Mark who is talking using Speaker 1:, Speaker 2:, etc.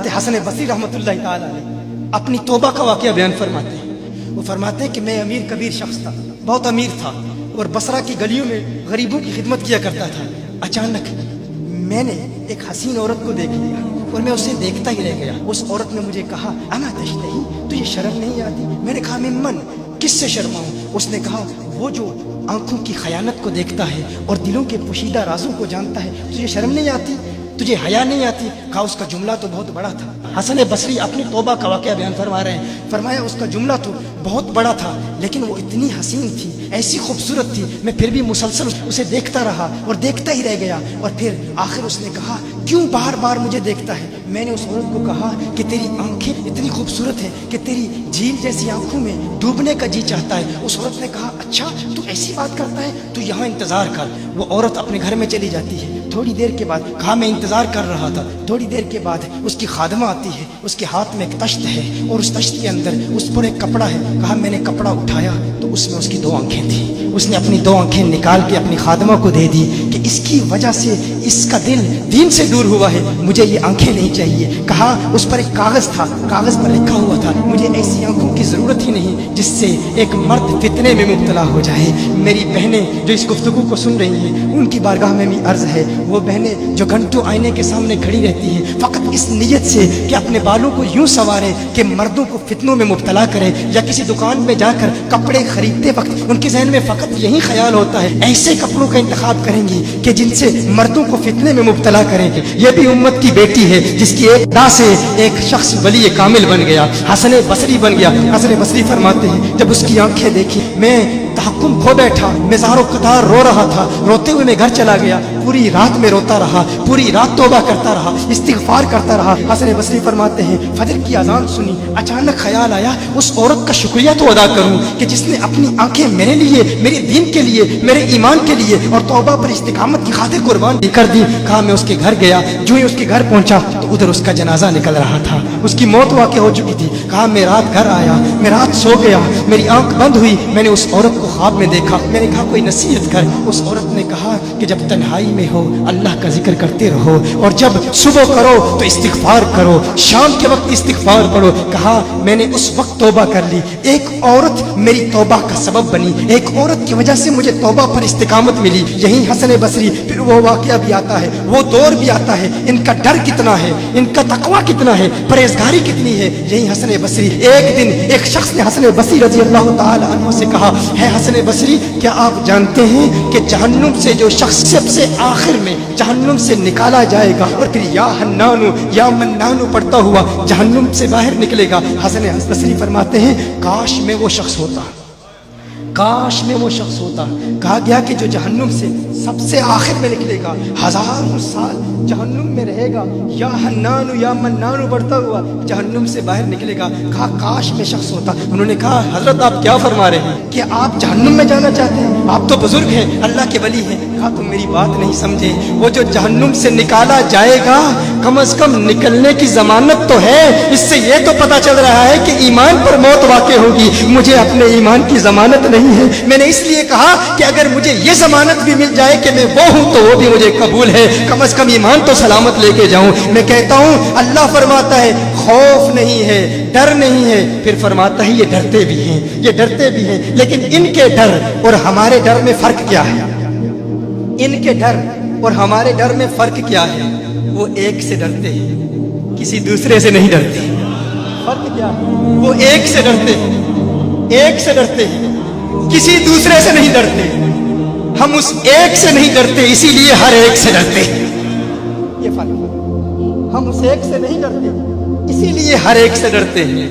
Speaker 1: हजरत हसन बसरी रहमतुल्लाह ताला अलैह अपनी तौबा का वाक़या बयान फरमाते हैं। वो फरमाते हैं कि मैं अमीर कबीर शख्स था, बहुत अमीर था और बसरा की गलियों में गरीबों की खिदमत किया करता था। अचानक मैंने एक हसीन औरत को देख लिया और मैं उसे देखता ही रह गया। उस औरत ने मुझे कहा, अमा तश्तही, तुझे शर्म नहीं आती? मैंने कहा, मिम्मन, किससे शर्माऊं? उसने कहा, वो जो आंखों की खयानत को देखता है और दिलों के पोशीदा राजों को जानता है, तुझे शर्म नहीं आती? तुझे हया नहीं आती? कहा, उसका जुमला तो बहुत बड़ा था। हसन बसरी अपनी तौबा का वाक़या बयान फरमा रहे हैं। फरमाया, उसका जुमला तो बहुत बड़ा था लेकिन वो इतनी हसीन थी, ऐसी खूबसूरत थी, मैं फिर भी मुसलसल उसे देखता रहा और देखता ही रह गया। और फिर आखिर उसने कहा, क्यों बार बार मुझे देखता है? मैंने उस औरत को कहा कि तेरी आंखें इतनी खूबसूरत हैं कि तेरी झील जैसी आंखों में डूबने का जी चाहता है। उस औरत ने कहा, अच्छा तू ऐसी बात करता है, तू यहाँ इंतज़ार कर। वो औरत अपने घर में चली जाती है। थोड़ी देर के बाद, कहा, मैं इंतज़ार कर रहा था। थोड़ी देर के बाद उसकी खादमा आती है, उसके हाथ में एक तश्त है और उस तश्त के अंदर उस पर एक कपड़ा है। कहा, मैंने कपड़ा उठाया तो उसमें उसकी 2 आंखें थी। उसने अपनी 2 आंखें निकाल के अपनी खादमा को दे दी कि इसकी वजह से इसका दिल दीन से दूर हुआ है, मुझे ये आंखें नहीं चाहिए। कहा, उस पर एक कागज़ था, कागज़ पर लिखा हुआ था, मुझे ऐसी आंखों की ज़रूरत ही नहीं जिससे एक मर्द फितने में मुब्तला हो जाए। मेरी बहनें जो इस गुफ्तगू को सुन रही हैं, उनकी बारगाह में भी अर्ज़ है, वो बहनें जो घंटों आईने के सामने खड़ी रहती हैं फ़कत इस नीयत से कि अपने बालों को यूँ संवारें कि मर्दों को फितनों में मुब्तला करें, या किसी दुकान में जाकर कपड़े खरीदते वक्त उनके जहन में फ़कत यही ख्याल होता है, ऐसे कपड़ों का इंतखाब करेंगी कि जिनसे मर्दों को फितने में मुब्तला करें। ये भी उम्मत की बेटी है जिसकी एक अदा से एक शख्स वली कामिल बन गया, हसन बसरी बन गया। हसन बसरी फरमाते हैं, जब उसकी आंखें देखी मैं तहक्कुम खो बैठा, मैं ज़ारो कतार रो रहा था। रोते हुए मैं घर चला गया, पूरी रात में रोता रहा, पूरी रात तौबा करता रहा, इस्तिग़फ़ार करता रहा। हसन बसरी फरमाते हैं, फजर की अज़ान सुनी, अचानक ख्याल आया उस औरत का शुक्रिया तो अदा करूं कि जिसने अपनी आंखें मेरे लिए, मेरे दीन के लिए, मेरे ईमान के लिए और तौबा पर इस्तिकामत की खातिर कुर्बान कर दी। कहा, मैं उसके घर गया, जो ही उसके घर पहुंचा तो उधर उसका जनाजा निकल रहा था, उसकी मौत वाक़ई हो चुकी थी। कहा, मैं रात घर आया, मैं रात सो गया, मेरी आंख बंद हुई, मैंने उस औरत को ख्वाब में देखा। मैंने कहा, कोई नसीहत कर। उस औरत ने कहा कि जब तन्हाई में हो अल्लाह का जिक्र करते रहो, और जब सुबह करो तो इस्तिग़फ़ार करो, शाम के वक्त इस्तिग़फ़ार पढ़ो। कहा, मैंने उस वक्त तौबा कर ली, एक औरत मेरी तौबा का सबब बनी, एक औरत की वजह से मुझे तौबा पर इस्तिकामत मिली। यही हसन बसरी, फिर वो वाक़या भी आता है, वो दौर भी आता है, इनका डर कितना है, इनका तक़वा कितना है, परहेज़गारी कितनी है। यही हसन बसरी, एक दिन एक शख्स ने हसन बसरी रज़ी अल्लाह ताला अन्हु से कहा, है हसन बसरी, क्या आप जानते हैं कि जहन्नुम से जो शख्स सबसे आखिर में जहन्नुम से निकाला जाएगा और फिर या हन्नानु या मन्नानु पढ़ता हुआ जहन्नुम से बाहर निकलेगा? हसन बसरी फरमाते हैं, काश में वो शख्स होता, काश में वो शख्स होता। कहा गया कि जो जहन्नुम से सबसे आखिर में निकलेगा, हजारों साल जहन्नुम में रहेगा, या हन्नानु या मन्नानु बढ़ता हुआ जहन्नुम से बाहर निकलेगा। कहा, काश में शख्स होता। उन्होंने कहा, हजरत आप क्या फरमा रहे हैं कि आप जहन्नुम में जाना चाहते हैं? आप तो बुजुर्ग हैं, अल्लाह के वली हैं। कहा, तुम मेरी बात नहीं समझे, वो जो जहन्नुम से निकाला जाएगा कम से कम निकलने की जमानत तो है, इससे ये तो पता चल रहा है कि ईमान पर मौत वाक़ई होगी। मुझे अपने ईमान की जमानत नहीं है। मैंने इसलिए कहा कि अगर मुझे ये जमानत भी मिल जाए कि मैं वो हूं तो वो भी मुझे कबूल है, कम से कम ईमान तो सलामत लेके जाऊं। मैं कहता हूं, अल्लाह फरमाता है खौफ नहीं है, डर नहीं है, फिर फरमाता है ये डरते भी हैं, ये डरते भी हैं। लेकिन इनके डर और हमारे डर में फर्क क्या है? इनके डर और हमारे डर में फर्क क्या है? वो एक से डरते हैं, किसी दूसरे से नहीं डरते। फर्क क्या है? वो एक से डरते हैं, एक से डरते हैं, किसी दूसरे से नहीं डरते। हम उस एक से नहीं डरते, इसीलिए हर एक से डरते। ये फर्क, हम उस एक से नहीं डरते, इसीलिए हर एक से डरते हैं।